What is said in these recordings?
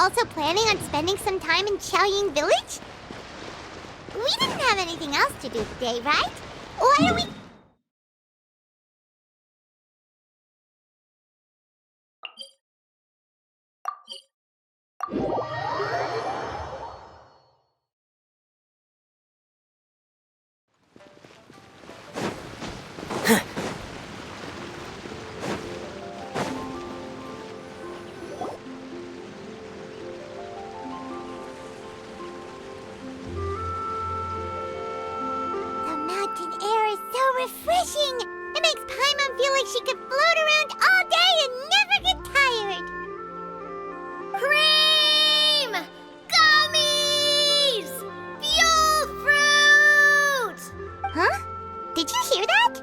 also planning on spending some time in Xiaoying Village? We didn't have anything else to do today, right? Why don't we... refreshing! It makes Paimon feel like she could float around all day and never get tired! Cream! Gummies! Fuel fruit! Huh? Did you hear that?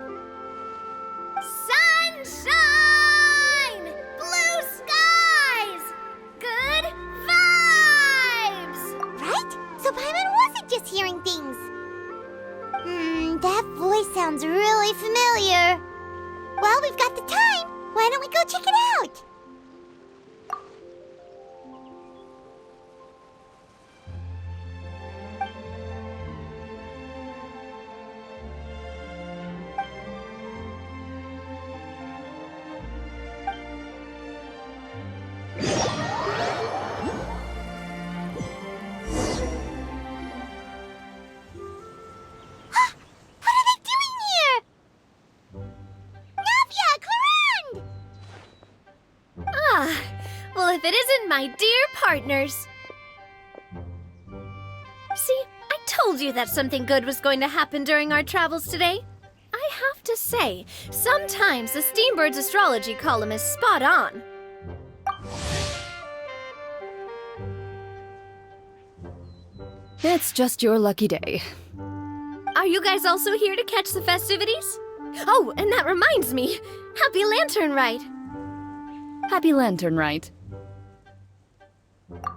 Sunshine! Blue skies! Good vibes! Right? So Paimon wasn't just hearing things. That voice sounds really familiar. Well, we've got the time. Why don't we go check it out? If it isn't my dear partners. See, I told you that something good was going to happen during our travels today. I have to say, sometimes the Steambird's astrology column is spot on. It's just your lucky day. Are you guys also here to catch the festivities? Oh, and that reminds me, Happy Lantern Rite! Happy Lantern Rite.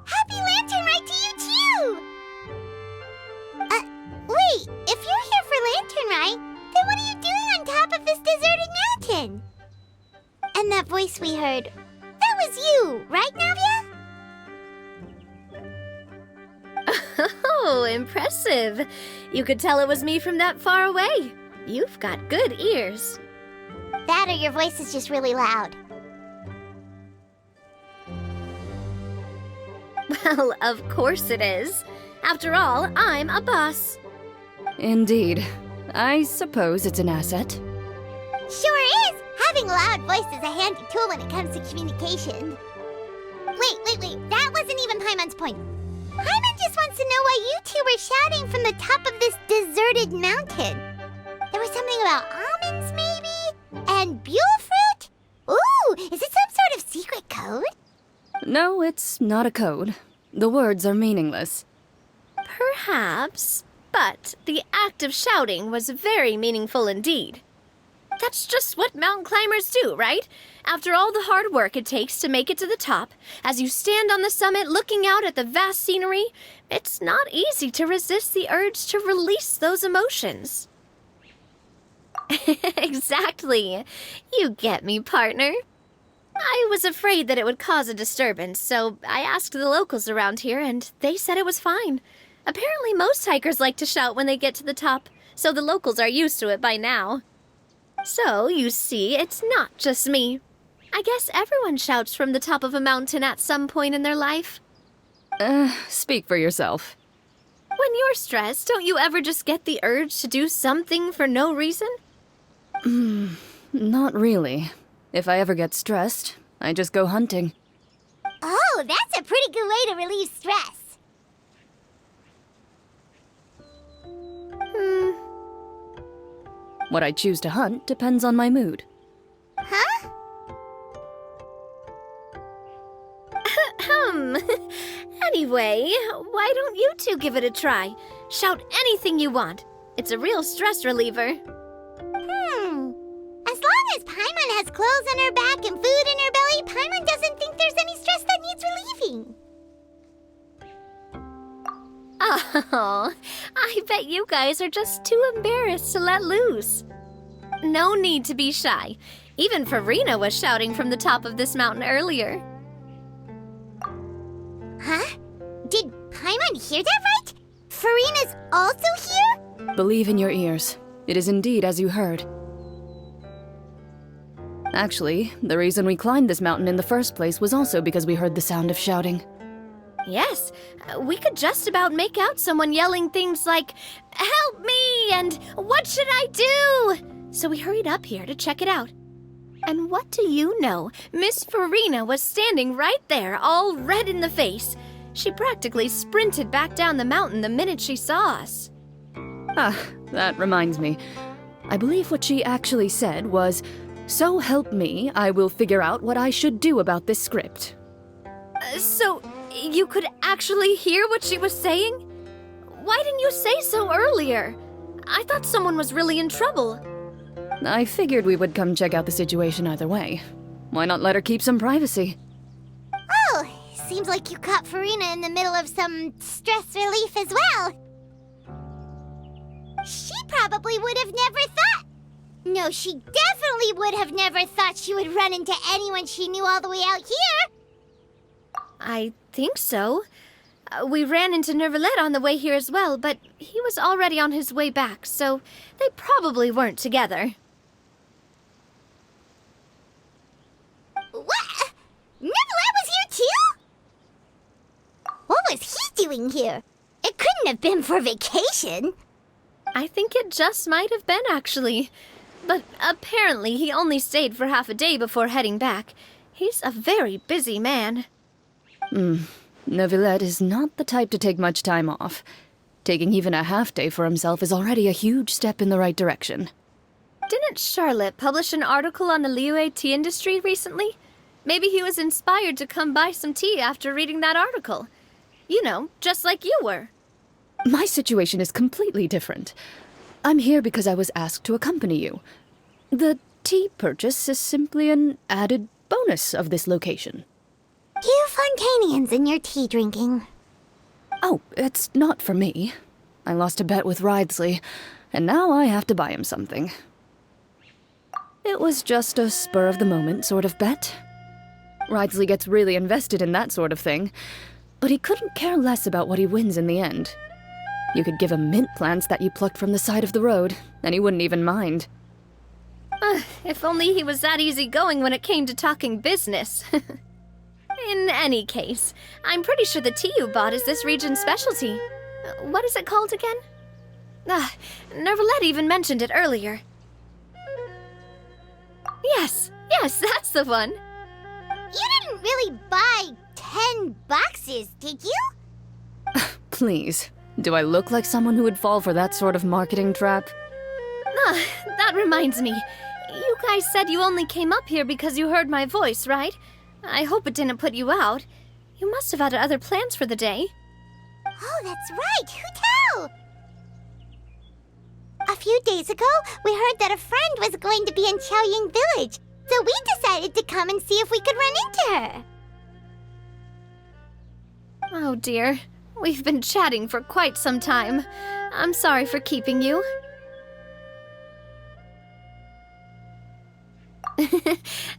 Happy Lantern Rite to you, too! Wait, if you're here for Lantern Rite, then what are you doing on top of this deserted mountain? And that voice we heard, that was you, right, Naヴia? Oh, impressive. You could tell it was me from that far away. You've got good ears. That or your voice is just really loud. Well, of course it is. After all, I'm a boss. Indeed. I suppose it's an asset. Sure is! Having a loud voice is a handy tool when it comes to communication. Wait. That wasn't even Paimon's point. Paimon just wants to know why you two were shouting from the top of this deserted mountain. There was something about almonds, maybe? And buell fruit? Ooh, is it some sort of secret code? No, it's not a code. The words are meaningless. Perhaps, but the act of shouting was very meaningful indeed. That's just what mountain climbers do, right? After all the hard work it takes to make it to the top, as you stand on the summit looking out at the vast scenery, it's not easy to resist the urge to release those emotions. Exactly. You get me, partner. I was afraid that it would cause a disturbance, so I asked the locals around here, and they said it was fine. Apparently most hikers like to shout when they get to the top, so the locals are used to it by now. So, you see, it's not just me. I guess everyone shouts from the top of a mountain at some point in their life. Speak for yourself. When you're stressed, don't you ever just get the urge to do something for no reason? Not really. If I ever get stressed, I just go hunting. Oh, that's a pretty good way to relieve stress. What I choose to hunt depends on my mood. Huh? Anyway, why don't you two give it a try? Shout anything you want. It's a real stress reliever. As long as Paimon has clothes on her back and food in her belly, Paimon doesn't think there's any stress that needs relieving. Oh, I bet you guys are just too embarrassed to let loose. No need to be shy. Even Furina was shouting from the top of this mountain earlier. Huh? Did Paimon hear that right? Farina's also here? Believe in your ears. It is indeed as you heard. Actually, the reason we climbed this mountain in the first place was also because we heard the sound of shouting. Yes, we could just about make out someone yelling things like, "Help me!" and "What should I do?" So we hurried up here to check it out. And what do you know? Miss Farina was standing right there, all red in the face. She practically sprinted back down the mountain the minute she saw us. Ah, that reminds me. I believe what she actually said was, "So help me, I will figure out what I should do about this script." So, you could actually hear what she was saying? Why didn't you say so earlier? I thought someone was really in trouble. I figured we would come check out the situation either way. Why not let her keep some privacy? Oh, seems like you caught Farina in the middle of some stress relief as well. She probably would have never thought. No, she definitely would have never thought she would run into anyone she knew all the way out here. I think so. We ran into Nuヴilétt on the way here as well, but he was already on his way back, so they probably weren't together. What? Nuヴilétt was here too? What was he doing here? It couldn't have been for vacation. I think it just might have been, actually. But apparently he only stayed for half a day before heading back. He's a very busy man. Nuヴilétt is not the type to take much time off. Taking even a half day for himself is already a huge step in the right direction. Didn't Charlotte publish an article on the Liyue tea industry recently? Maybe he was inspired to come buy some tea after reading that article. You know, just like you were. My situation is completely different. I'm here because I was asked to accompany you. The tea purchase is simply an added bonus of this location. You Fontanians and your tea drinking. Oh, it's not for me. I lost a bet with Wriothesley, and now I have to buy him something. It was just a spur-of-the-moment sort of bet. Wriothesley gets really invested in that sort of thing, but he couldn't care less about what he wins in the end. You could give him mint plants that you plucked from the side of the road, and he wouldn't even mind. If only he was that easygoing when it came to talking business. In any case, I'm pretty sure the tea you bought is this region's specialty. What is it called again? Nuヴilétt even mentioned it earlier. Yes, that's the one. You didn't really buy 10 boxes, did you? Please, do I look like someone who would fall for that sort of marketing trap? That reminds me. You guys said you only came up here because you heard my voice, right? I hope it didn't put you out. You must have had other plans for the day. Oh, that's right. Who tell? A few days ago, we heard that a friend was going to be in Qiaoying Village, so we decided to come and see if we could run into her. Oh dear. We've been chatting for quite some time. I'm sorry for keeping you.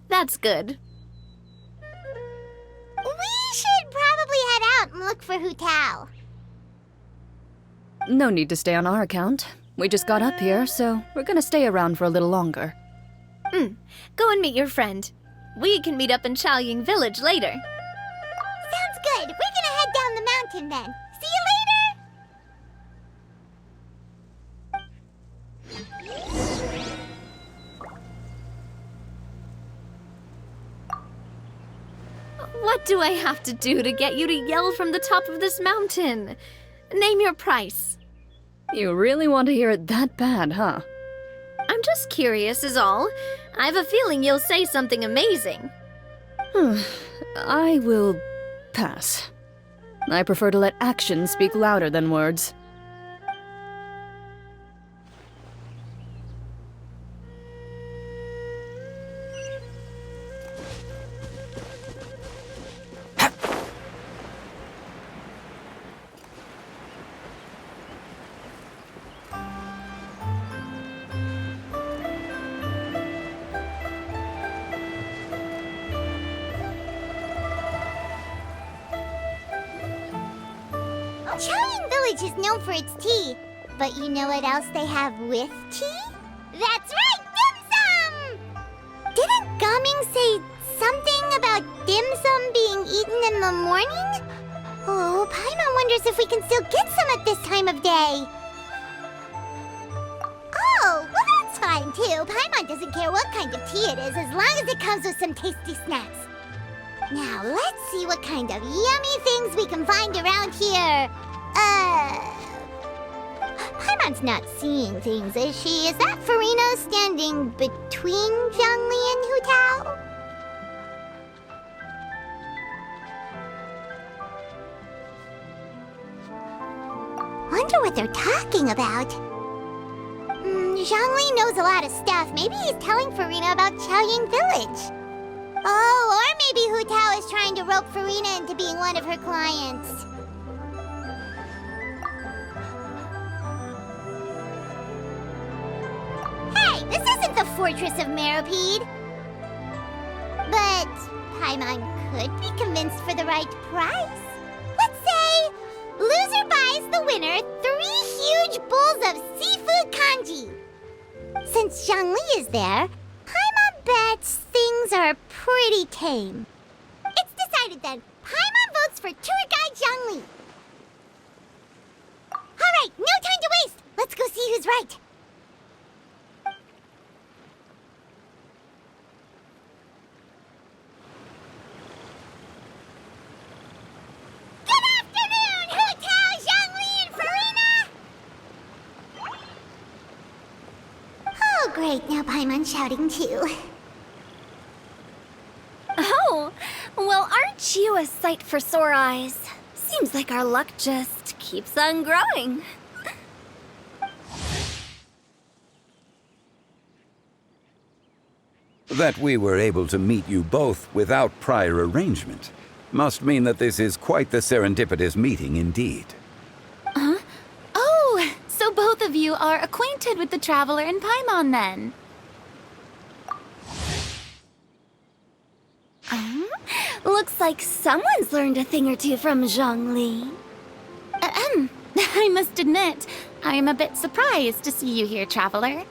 That's good. We should probably head out and look for Hu Tao. No need to stay on our account. We just got up here, so we're gonna stay around for a little longer. Go and meet your friend. We can meet up in Qiaoying Village later. Sounds good. We're gonna head down the mountain then. See you later! What do I have to do to get you to yell from the top of this mountain? Name your price. You really want to hear it that bad, huh? I'm just curious is all. I have a feeling you'll say something amazing. I will pass. I prefer to let actions speak louder than words. Chaoying Village is known for its tea, but you know what else they have with tea? That's right, dim sum! Didn't Gaming say something about dim sum being eaten in the morning? Oh, Paimon wonders if we can still get some at this time of day. Oh, well that's fine too. Paimon doesn't care what kind of tea it is as long as it comes with some tasty snacks. Now, let's see what kind of yummy things we can find around here. Paimon's not seeing things, is she? Is that Furina standing between Zhongli and Hu Tao? Wonder what they're talking about. Zhongli knows a lot of stuff. Maybe he's telling Furina about Chaoying Village. Oh, or maybe Hu Tao is trying to rope Furina into being one of her clients. Hey, this isn't the Fortress of Meropide. But Paimon could be convinced for the right price. Let's say loser buys the winner 3 huge bowls of seafood kanji. Since Zhongli is there, Paimon bets things are pretty tame. It's decided then. Paimon votes for tour guide Zhongli. Alright, no time to waste. Let's go see who's right. Good afternoon, Hu Tao, Zhongli, and Furina! Oh, great. Now Paimon's shouting too. Oh, well, aren't you a sight for sore eyes? Seems like our luck just keeps on growing. That we were able to meet you both without prior arrangement must mean that this is quite the serendipitous meeting indeed. Huh? Oh, so both of you are acquainted with the Traveler and Paimon then? Looks like someone's learned a thing or two from Zhongli. I must admit, I am a bit surprised to see you here, Traveler.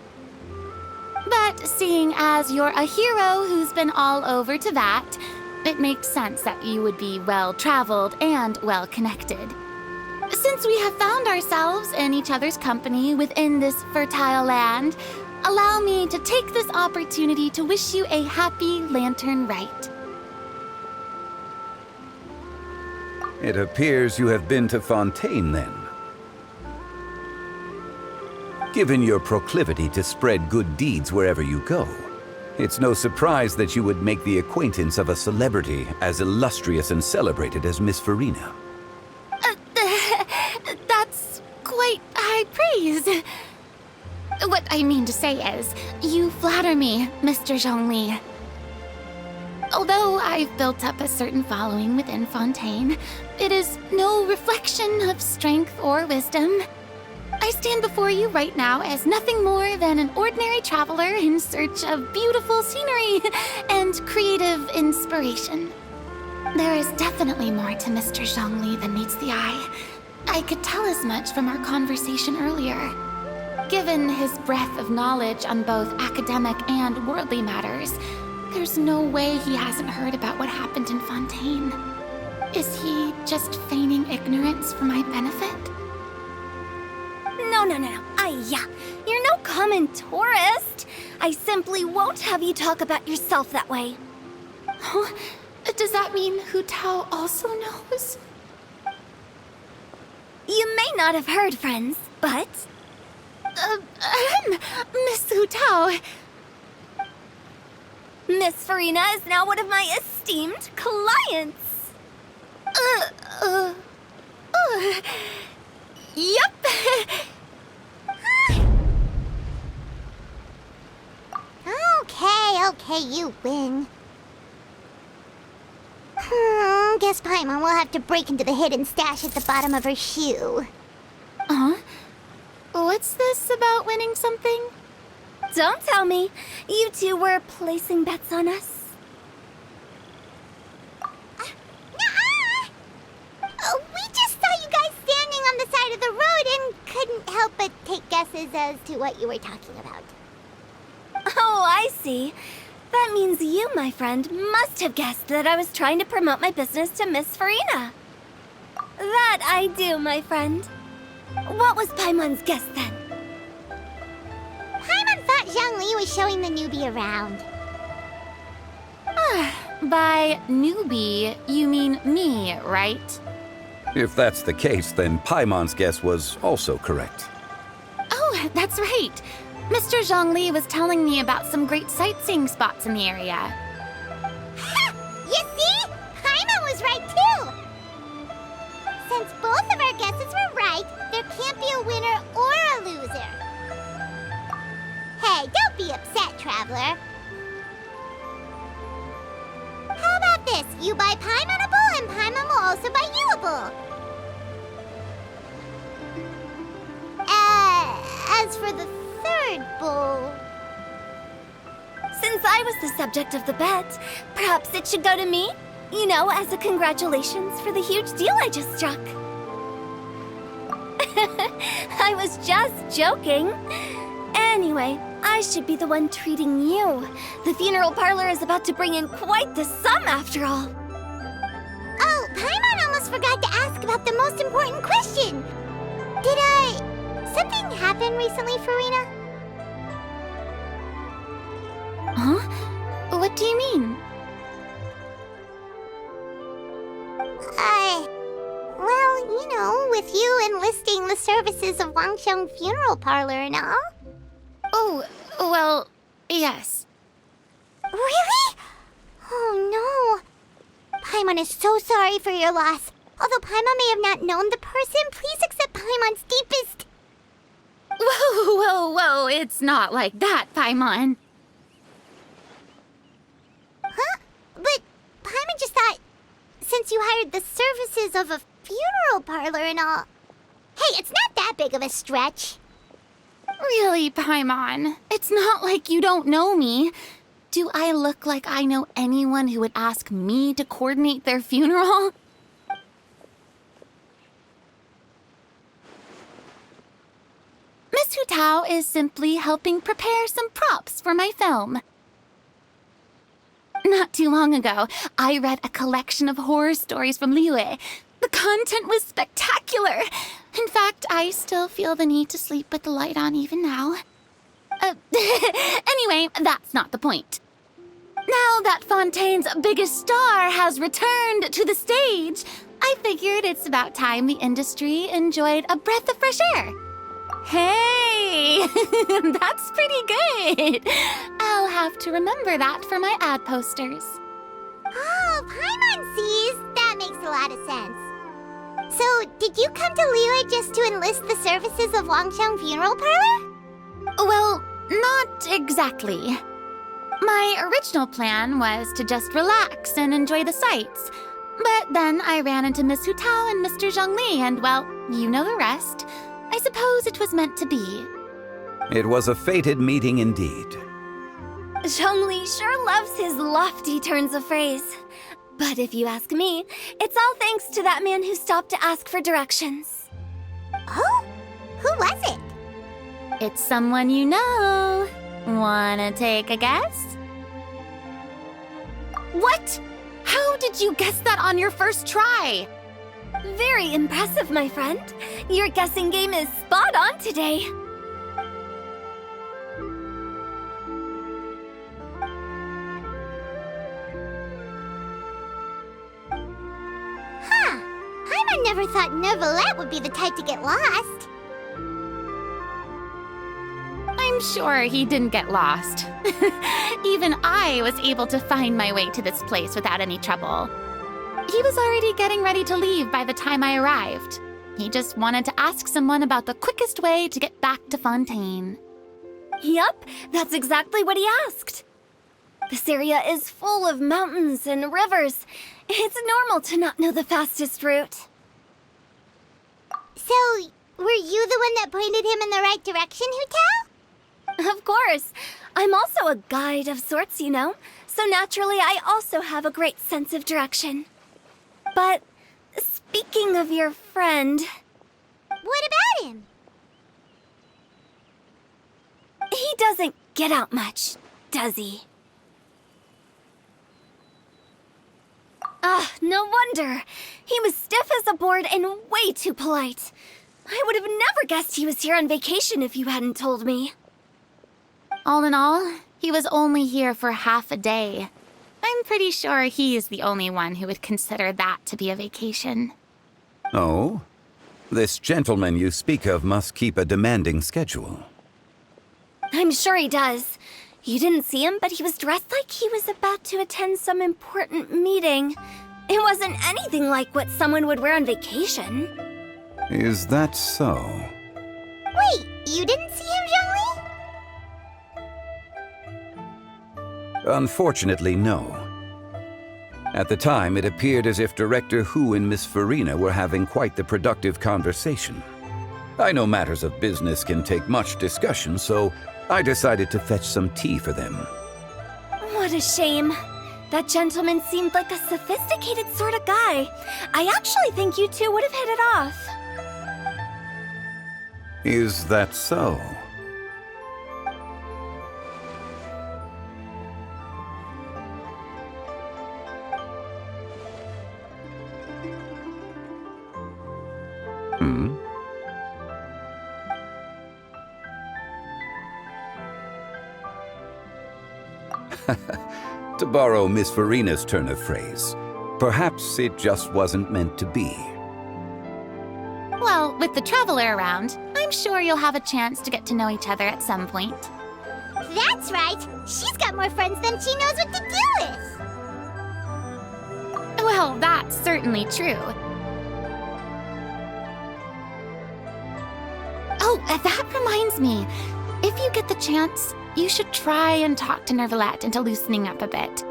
But seeing as you're a hero who's been all over Teyvat, it makes sense that you would be well-traveled and well-connected. Since we have found ourselves in each other's company within this fertile land, allow me to take this opportunity to wish you a happy Lantern Rite. It appears you have been to Fontaine, then. Given your proclivity to spread good deeds wherever you go, it's no surprise that you would make the acquaintance of a celebrity as illustrious and celebrated as Miss Furina. That's quite high praise. What I mean to say is, you flatter me, Mr. Zhongli. Although I've built up a certain following within Fontaine, it is no reflection of strength or wisdom. I stand before you right now as nothing more than an ordinary traveler in search of beautiful scenery and creative inspiration. There is definitely more to Mr. Zhongli than meets the eye. I could tell as much from our conversation earlier. Given his breadth of knowledge on both academic and worldly matters, there's no way he hasn't heard about what happened in Fontaine. Is he just feigning ignorance for my benefit? No. You're no common tourist. I simply won't have you talk about yourself that way. Oh, does that mean Hu Tao also knows? You may not have heard, friends, but... Miss Hu Tao. Miss Furina is now one of my esteemed clients. Yup. Okay, you win. Guess Paimon will have to break into the hidden stash at the bottom of her shoe. Huh? What's this about winning something? Don't tell me. You two were placing bets on us. Nuh-uh! We just saw you guys standing guesses as to what you were talking about. Oh, I see. That means you, my friend, must have guessed that I was trying to promote my business to Miss Farina. That I do, my friend. What was Paimon's guess then? Paimon thought Zhongli was showing the newbie around. By newbie, you mean me, right? If that's the case, then Paimon's guess was also correct. Oh, that's right. Mr. Zhongli was telling me about some great sightseeing spots in the area. Ha! You see? Paimon was right too! Since both of our guesses were right, there can't be a winner or a loser. Hey, don't be upset, Traveler. How about this? You buy Paimon a bowl and Paimon will also buy you a bowl. As for the third bowl... Since I was the subject of the bet, perhaps it should go to me? You know, as a congratulations for the huge deal I just struck. I was just joking. Anyway, I should be the one treating you. The funeral parlor is about to bring in quite the sum after all. Oh, Paimon almost forgot to ask about the most important question. Something happen recently, Farina? Huh? What do you mean? Well, you know, with you enlisting the services of Wangsheng Funeral Parlor and all. Oh, well, yes. Really? Oh no. Paimon is so sorry for your loss. Although Paimon may have not known the person, please accept Paimon's deepest... Whoa, it's not like that, Paimon. Huh? But Paimon just thought, since you hired the services of a funeral parlor and all... Hey, it's not that big of a stretch. Really, Paimon? It's not like you don't know me. Do I look like I know anyone who would ask me to coordinate their funeral? Miss Hu Tao is simply helping prepare some props for my film. Not too long ago, I read a collection of horror stories from Liyue. The content was spectacular. In fact, I still feel the need to sleep with the light on even now. Anyway, that's not the point. Now that Fontaine's biggest star has returned to the stage, I figured it's about time the industry enjoyed a breath of fresh air. Hey, that's pretty good. I'll have to remember that for my ad posters. Oh, Paimon sees. That makes a lot of sense. So, did you come to Liyue just to enlist the services of Wangsheng Funeral Parlor? Well, not exactly. My original plan was to just relax and enjoy the sights. But then I ran into Miss Hu Tao and Mr. Zhongli, and well, you know the rest. I suppose it was meant to be. It was a fated meeting indeed. Zhongli sure loves his lofty turns of phrase. But if you ask me, it's all thanks to that man who stopped to ask for directions. Oh? Who was it? It's someone you know. Wanna take a guess? What? How did you guess that on your first try? Very impressive, my friend. Your guessing game is spot on today. Huh. Paimon never thought Neuvillette would be the type to get lost. I'm sure he didn't get lost. Even I was able to find my way to this place without any trouble. He was already getting ready to leave by the time I arrived. He just wanted to ask someone about the quickest way to get back to Fontaine. Yup, that's exactly what he asked. This area is full of mountains and rivers. It's normal to not know the fastest route. So, were you the one that pointed him in the right direction, Hu Tao? Of course. I'm also a guide of sorts, you know. So naturally, I also have a great sense of direction. But speaking of your friend... What about him? doesn't get out much, does he? No wonder. He was stiff as a board and way too polite. I would have never guessed he was here on vacation if you hadn't told me. All in all, he was only here for half a day. I'm pretty sure he is the only one who would consider that to be a vacation. Oh? This gentleman you speak of must keep a demanding schedule. I'm sure he does. You didn't see him, but he was dressed like he was about to attend some important meeting. It wasn't anything like what someone would wear on vacation. Is that so? Wait, you didn't see him, Zhongli? Unfortunately, no. At the time, it appeared as if Director Hu and Miss Farina were having quite the productive conversation. I know matters of business can take much discussion, so I decided to fetch some tea for them. What a shame. That gentleman seemed like a sophisticated sort of guy. I actually think you two would have hit it off. Is that so? To borrow Miss Farina's turn of phrase, perhaps it just wasn't meant to be. Well, with the Traveler around, I'm sure you'll have a chance to get to know each other at some point. That's right. She's got more friends than she knows what to do with. Well, that's certainly true. Oh, that reminds me. If you get the chance, you should try and talk to Nervalette into loosening up a bit.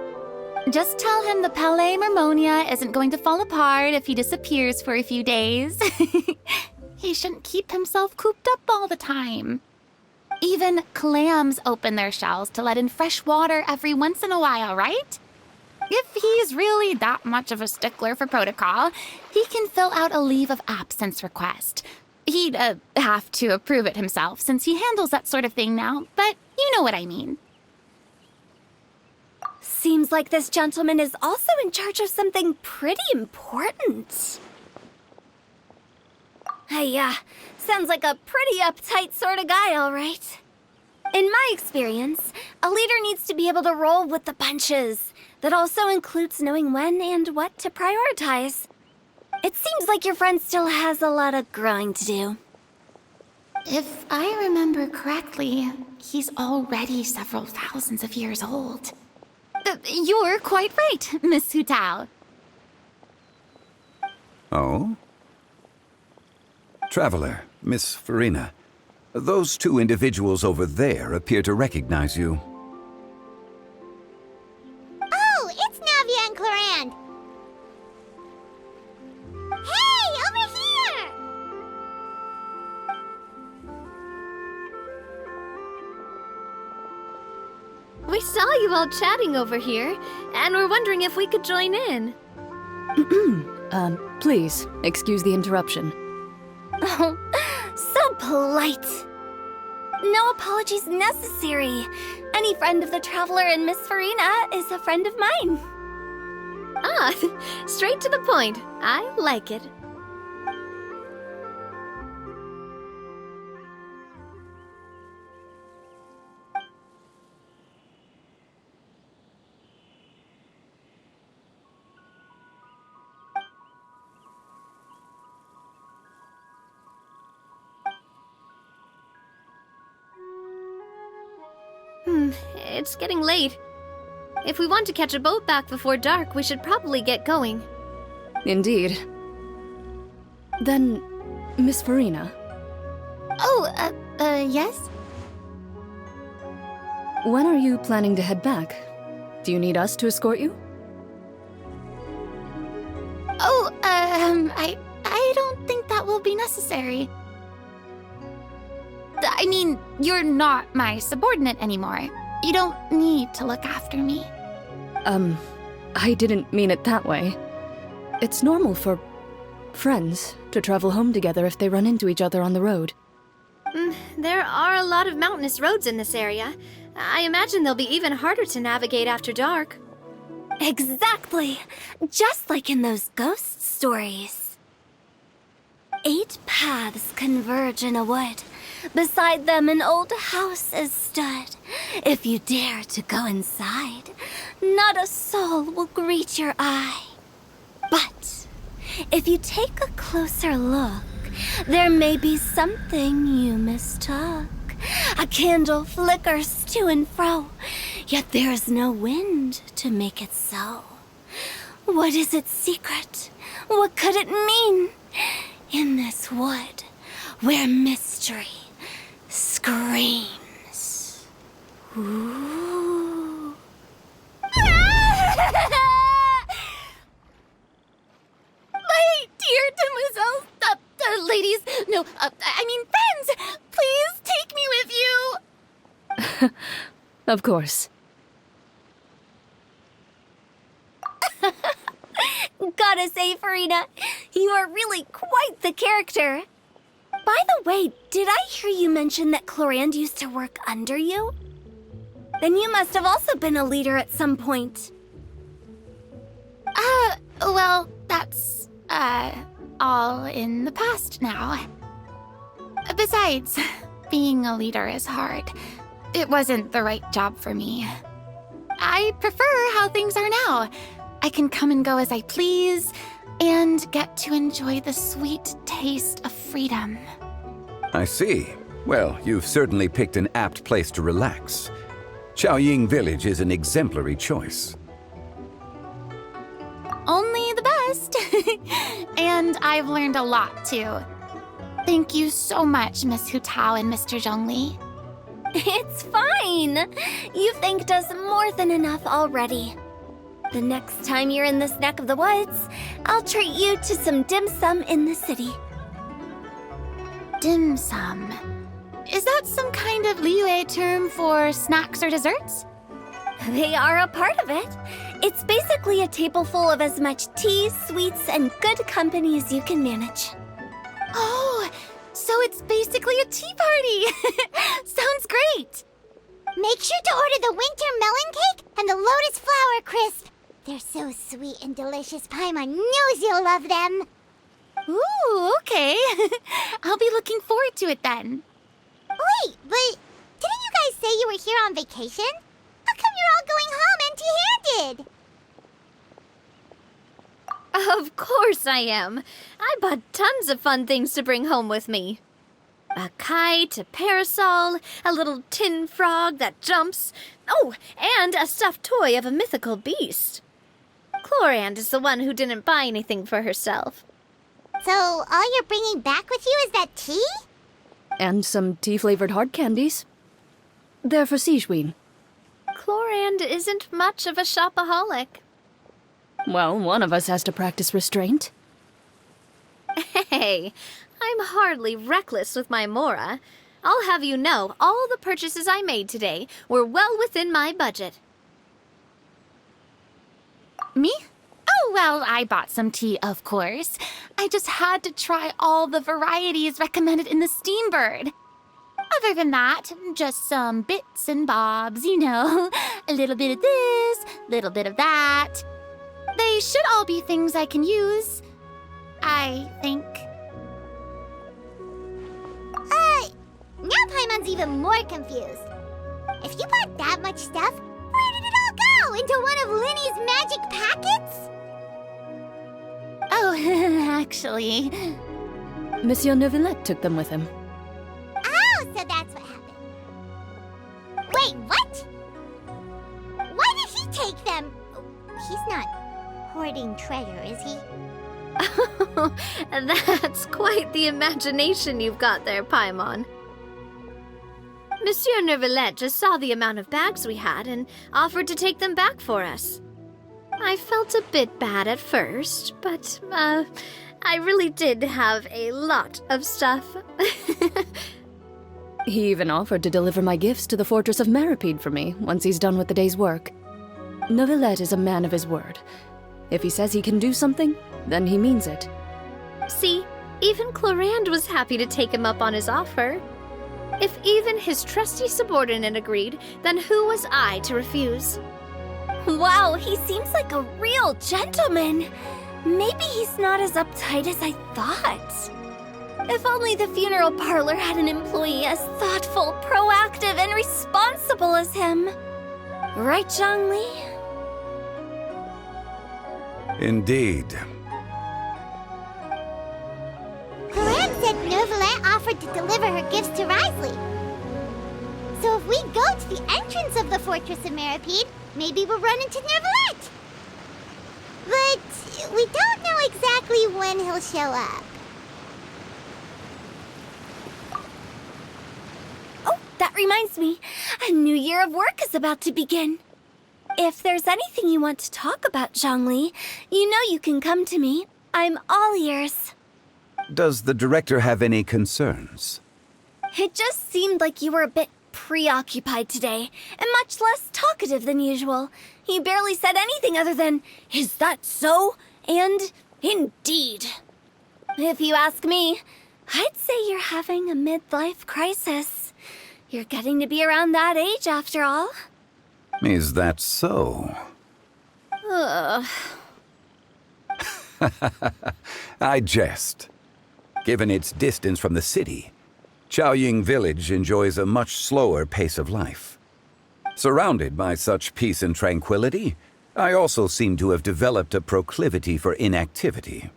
Just tell him the Palais Mermonia isn't going to fall apart if he disappears for a few days. He shouldn't keep himself cooped up all the time. Even clams open their shells to let in fresh water every once in a while, right? If he's really that much of a stickler for protocol, he can fill out a leave of absence request. He'd have to approve it himself since he handles that sort of thing now, but you know what I mean. Seems like this gentleman is also in charge of something pretty important. Sounds like a pretty uptight sort of guy, all right. In my experience, a leader needs to be able to roll with the punches. That also includes knowing when and what to prioritize. It seems like your friend still has a lot of growing to do. If I remember correctly, he's already several thousands of years old. You're quite right, Miss Hu Tao. Oh? Traveler, Miss Farina, those two individuals over there appear to recognize you. Oh, it's Naヴia and Clorand. Hey, over here! We saw you all chatting over here, and we're wondering if we could join in. Please, excuse the interruption. Oh, so polite. No apologies necessary. Any friend of the Traveler and Miss Farina is a friend of mine. Ah, straight to the point. I like it. It's getting late. If we want to catch a boat back before dark, we should probably get going. Indeed. Then, Miss Farina, Oh, yes? when are you planning to head back? Do you need us to escort you? Oh, I don't think that will be necessary. I mean, you're not my subordinate anymore. You don't need to look after me. I didn't mean it that way. It's normal for friends to travel home together if they run into each other on the road. There are a lot of mountainous roads in this area. I imagine they'll be even harder to navigate after dark. Exactly! Just like in those ghost stories. 8 paths converge in a wood. Beside them an old house is stood. If you dare to go inside, not a soul will greet your eye. But if you take a closer look, there may be something you mistook. A candle flickers to and fro, yet there's no wind to make it so. What is its secret? What could it mean? In this wood, where mystery screams. Ooh. My dear demoiselles, ladies, no, I mean friends, please take me with you. Of course. Gotta say, Farina, you are really quite the character. By the way, did I hear you mention that Clorand used to work under you? Then you must have also been a leader at some point. Well, that's, all in the past now. Besides, being a leader is hard. It wasn't the right job for me. I prefer how things are now. I can come and go as I please, and get to enjoy the sweet taste of freedom. I see. Well, you've certainly picked an apt place to relax. Chaoying Village is an exemplary choice. Only the best. And I've learned a lot, too. Thank you so much, Miss Hu Tao and Mr. Zhongli. It's fine. You've thanked us more than enough already. The next time you're in this neck of the woods, I'll treat you to some dim sum in the city. Dim sum. Is that some kind of Liyue term for snacks or desserts? They are a part of it. It's basically a table full of as much tea, sweets, and good company as you can manage. Oh, so it's basically a tea party. Sounds great. Make sure to order the winter melon cake and the lotus flower crisp. They're so sweet and delicious. Paimon knows you'll love them. Ooh, okay. I'll be looking forward to it then. Wait, but didn't you guys say you were here on vacation? How come you're all going home empty-handed? Of course I am. I bought tons of fun things to bring home with me. A kite, a parasol, a little tin frog that jumps. Oh, and a stuffed toy of a mythical beast. Clorand is the one who didn't buy anything for herself. So all you're bringing back with you is that tea? And some tea-flavored hard candies. They're for Sigewin. Clorand isn't much of a shopaholic. Well, one of us has to practice restraint. Hey, I'm hardly reckless with my Mora. I'll have you know, all the purchases I made today were well within my budget. Me? Oh, well, I bought some tea, of course. I just had to try all the varieties recommended in the Steambird. Other than that, just some bits and bobs, you know. A little bit of this, little bit of that. They should all be things I can use, I think. Now Paimon's even more confused. If you bought that much stuff, where did it all go? Into one of Linny's magic packets? Oh, actually... Monsieur Neuvillette took them with him. Oh, so that's what happened. Wait, what? Why did he take them? He's not hoarding treasure, is he? That's quite the imagination you've got there, Paimon. Monsieur Neuvillette just saw the amount of bags we had and offered to take them back for us. I felt a bit bad at first, but, I really did have a lot of stuff. He even offered to deliver my gifts to the Fortress of Meripede for me once he's done with the day's work. Neuvillette is a man of his word. If he says he can do something, then he means it. See, even Clorand was happy to take him up on his offer. If even his trusty subordinate agreed, then who was I to refuse? Wow, he seems like a real gentleman. Maybe he's not as uptight as I thought. If only the funeral parlor had an employee as thoughtful, proactive, and responsible as him. Right, Zhongli? Indeed. Corinne said Novelette offered to deliver her gifts to Risley. So if we go to the entrance of the Fortress of Meripede, maybe we'll run into Novelette. But we don't know exactly when he'll show up. Oh, that reminds me. A new year of work is about to begin. If there's anything you want to talk about, Zhongli, you know you can come to me. I'm all ears. Does the director have any concerns? It just seemed like you were a bit preoccupied today, and much less talkative than usual. You barely said anything other than, "Is that so?" and "Indeed." If you ask me, I'd say you're having a midlife crisis. You're getting to be around that age after all. Is that so? Ugh. I jest. Given its distance from the city, Chaoying Village enjoys a much slower pace of life. Surrounded by such peace and tranquility, I also seem to have developed a proclivity for inactivity.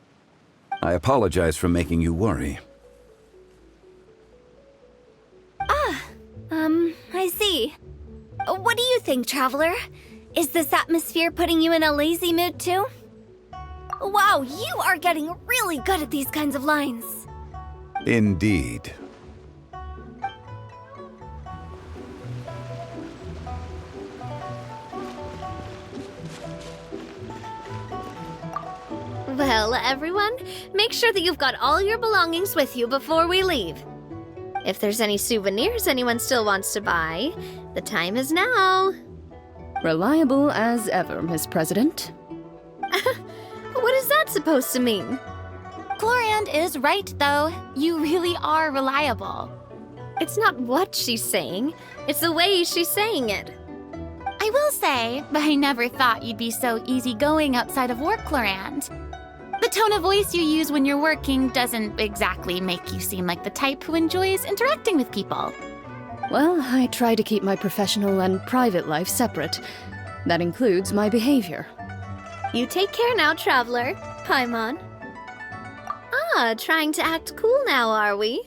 I apologize for making you worry. I see. What do you think, Traveler? Is this atmosphere putting you in a lazy mood too? Wow, you are getting really good at these kinds of lines. Indeed. Well, everyone, make sure that you've got all your belongings with you before we leave. If there's any souvenirs anyone still wants to buy, the time is now. Reliable as ever, Miss President. What is that supposed to mean? Gloriand is right, though. You really are reliable. It's not what she's saying, it's the way she's saying it. I will say, but I never thought you'd be so easygoing outside of work, Gloriand. The tone of voice you use when you're working doesn't exactly make you seem like the type who enjoys interacting with people. Well, I try to keep my professional and private life separate. That includes my behavior. You take care now, Traveler. Paimon. Ah, trying to act cool now, are we?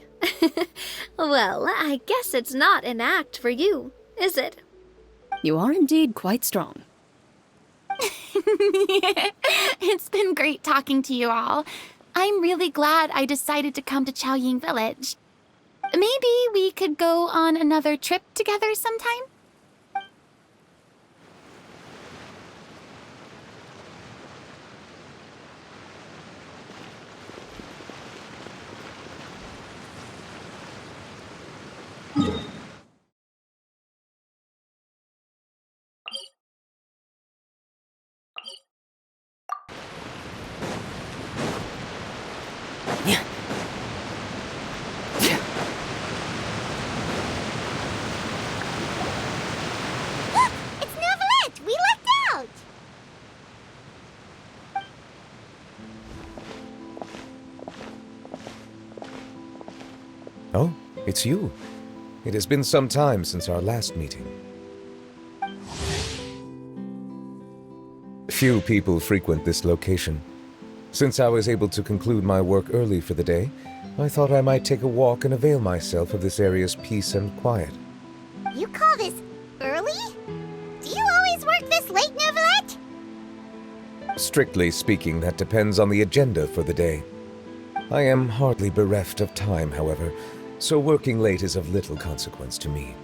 Well, I guess it's not an act for you, is it? You are indeed quite strong. It's been great talking to you all. I'm really glad I decided to come to Chaoying Village. Maybe we could go on another trip together sometime? It's Novelette! We lucked out! Oh, it's you. It has been some time since our last meeting. Few people frequent this location. Since I was able to conclude my work early for the day, I thought I might take a walk and avail myself of this area's peace and quiet. You call this early? Do you always work this late, Novelette? Strictly speaking, that depends on the agenda for the day. I am hardly bereft of time, however, so working late is of little consequence to me.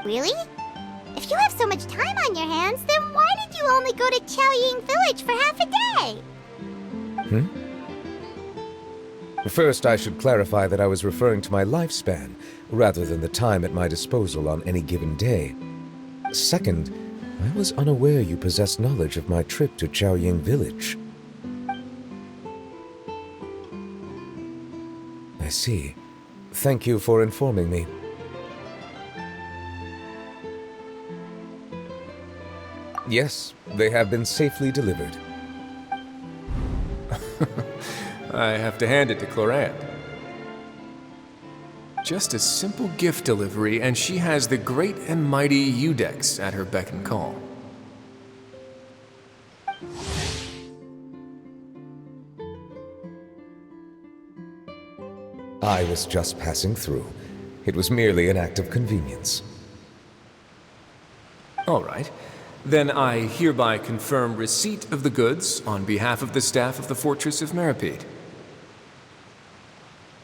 Really? If you have so much time on your hands, then why did you only go to Chaoying Village for half a day? First, I should clarify that I was referring to my lifespan, rather than the time at my disposal on any given day. Second, I was unaware you possessed knowledge of my trip to Chaoying Village. I see. Thank you for informing me. Yes, they have been safely delivered. I have to hand it to Clorinde. Just a simple gift delivery, and she has the great and mighty Udex at her beck and call. I was just passing through. It was merely an act of convenience. All right. Then I hereby confirm receipt of the goods on behalf of the staff of the Fortress of Meripede.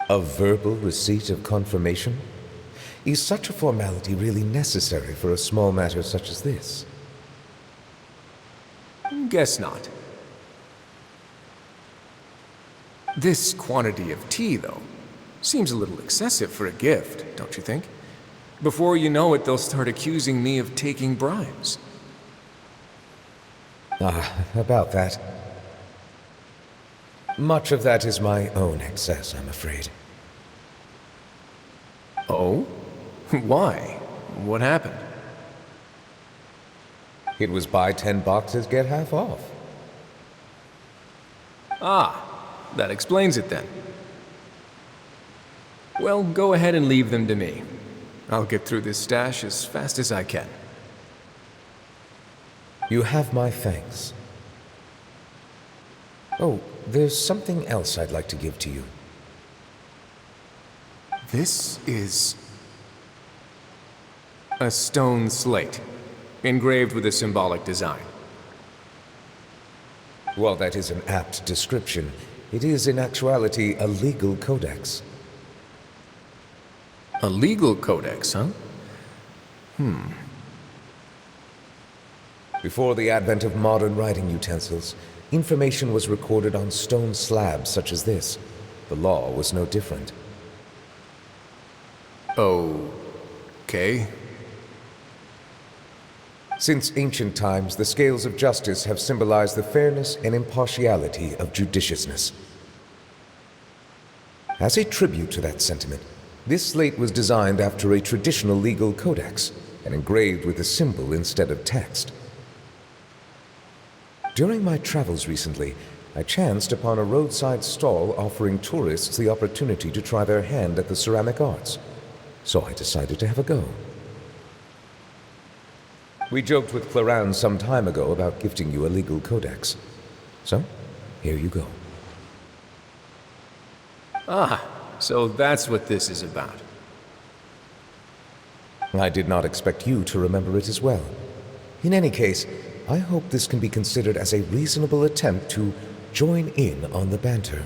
A verbal receipt of confirmation? Is such a formality really necessary for a small matter such as this? Guess not. This quantity of tea, though, seems a little excessive for a gift, don't you think? Before you know it, they'll start accusing me of taking bribes. About that. Much of that is my own excess, I'm afraid. Oh? Why? What happened? It was buy 10 boxes, get half off. Ah, that explains it then. Well, go ahead and leave them to me. I'll get through this stash as fast as I can. You have my thanks. Oh, there's something else I'd like to give to you. This is a stone slate, engraved with a symbolic design. While that is an apt description, it is in actuality a legal codex. A legal codex, huh? Before the advent of modern writing utensils, information was recorded on stone slabs such as this. The law was no different. Okay. Since ancient times, the scales of justice have symbolized the fairness and impartiality of judiciousness. As a tribute to that sentiment, this slate was designed after a traditional legal codex and engraved with a symbol instead of text. During my travels recently, I chanced upon a roadside stall offering tourists the opportunity to try their hand at the ceramic arts, so I decided to have a go. We joked with Clorinde some time ago about gifting you a legal codex. So, here you go. Ah, so that's what this is about. I did not expect you to remember it as well. In any case, I hope this can be considered as a reasonable attempt to join in on the banter.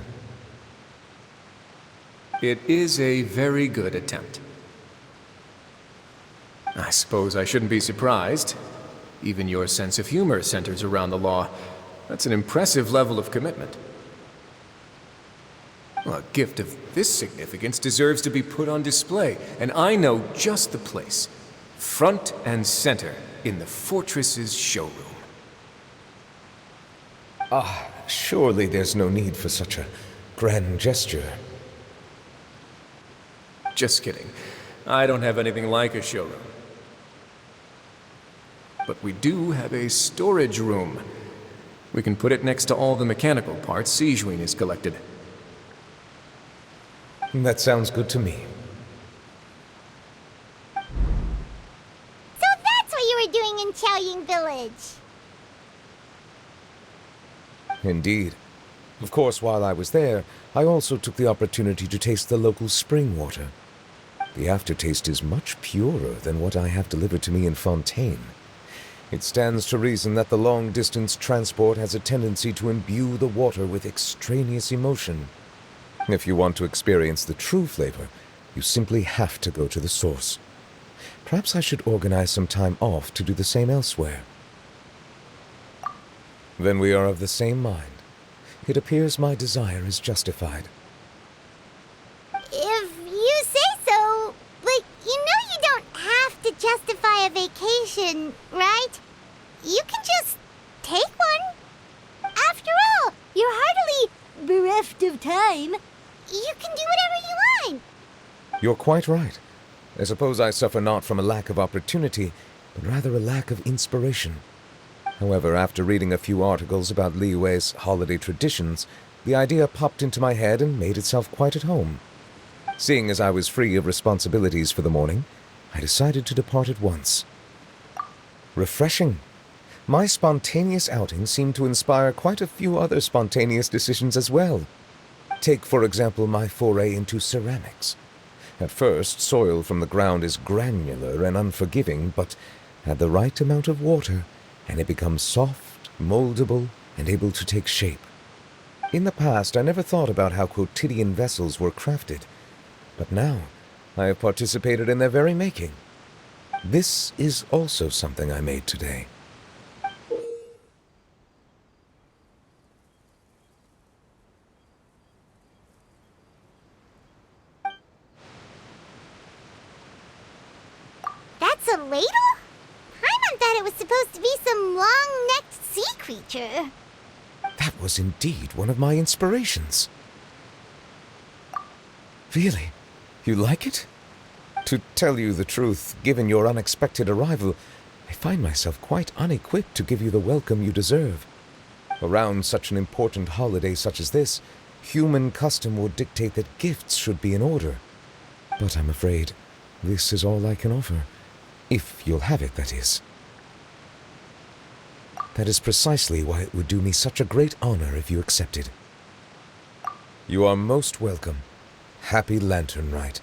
It is a very good attempt. I suppose I shouldn't be surprised. Even your sense of humor centers around the law. That's an impressive level of commitment. Well, a gift of this significance deserves to be put on display, and I know just the place. Front and center in the fortress's showroom. Surely there's no need for such a grand gesture. Just kidding. I don't have anything like a showroom. But we do have a storage room. We can put it next to all the mechanical parts Sijuin has collected. That sounds good to me. So that's what you were doing in Chaoying Village. Indeed. Of course, while I was there, I also took the opportunity to taste the local spring water. The aftertaste is much purer than what I have delivered to me in Fontaine. It stands to reason that the long-distance transport has a tendency to imbue the water with extraneous emotion. If you want to experience the true flavor, you simply have to go to the source. Perhaps I should organize some time off to do the same elsewhere. Then we are of the same mind. It appears my desire is justified. If you say so, but you know you don't have to justify a vacation, right? You can just take one. After all, you're hardly bereft of time. You can do whatever you want. You're quite right. I suppose I suffer not from a lack of opportunity, but rather a lack of inspiration. However, after reading a few articles about Liyue's holiday traditions, the idea popped into my head and made itself quite at home. Seeing as I was free of responsibilities for the morning, I decided to depart at once. Refreshing. My spontaneous outing seemed to inspire quite a few other spontaneous decisions as well. Take, for example, my foray into ceramics. At first, soil from the ground is granular and unforgiving, but add the right amount of water, and it becomes soft, moldable, and able to take shape. In the past, I never thought about how quotidian vessels were crafted, but now I have participated in their very making. This is also something I made today. That's a ladle? Paimon thought it was supposed to be some long-necked sea creature. That was indeed one of my inspirations. Really? You like it? To tell you the truth, given your unexpected arrival, I find myself quite unequipped to give you the welcome you deserve. Around such an important holiday such as this, human custom would dictate that gifts should be in order. But I'm afraid this is all I can offer. If you'll have it, that is. That is precisely why it would do me such a great honor if you accepted. You are most welcome. Happy Lantern Rite.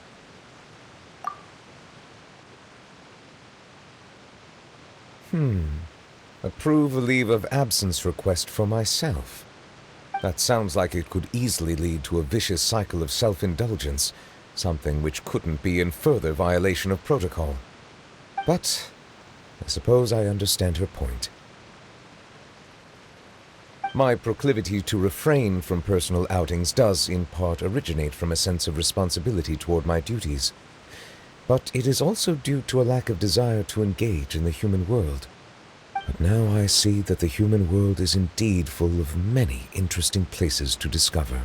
Approve a leave of absence request for myself. That sounds like it could easily lead to a vicious cycle of self-indulgence, something which couldn't be in further violation of protocol. But I suppose I understand her point. My proclivity to refrain from personal outings does, in part, originate from a sense of responsibility toward my duties. But it is also due to a lack of desire to engage in the human world. But now I see that the human world is indeed full of many interesting places to discover.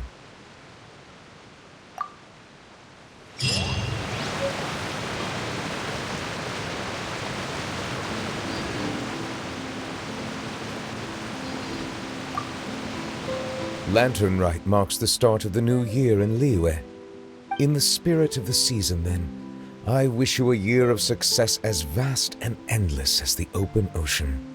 Lantern Rite marks the start of the new year in Liyue. In the spirit of the season, then, I wish you a year of success as vast and endless as the open ocean.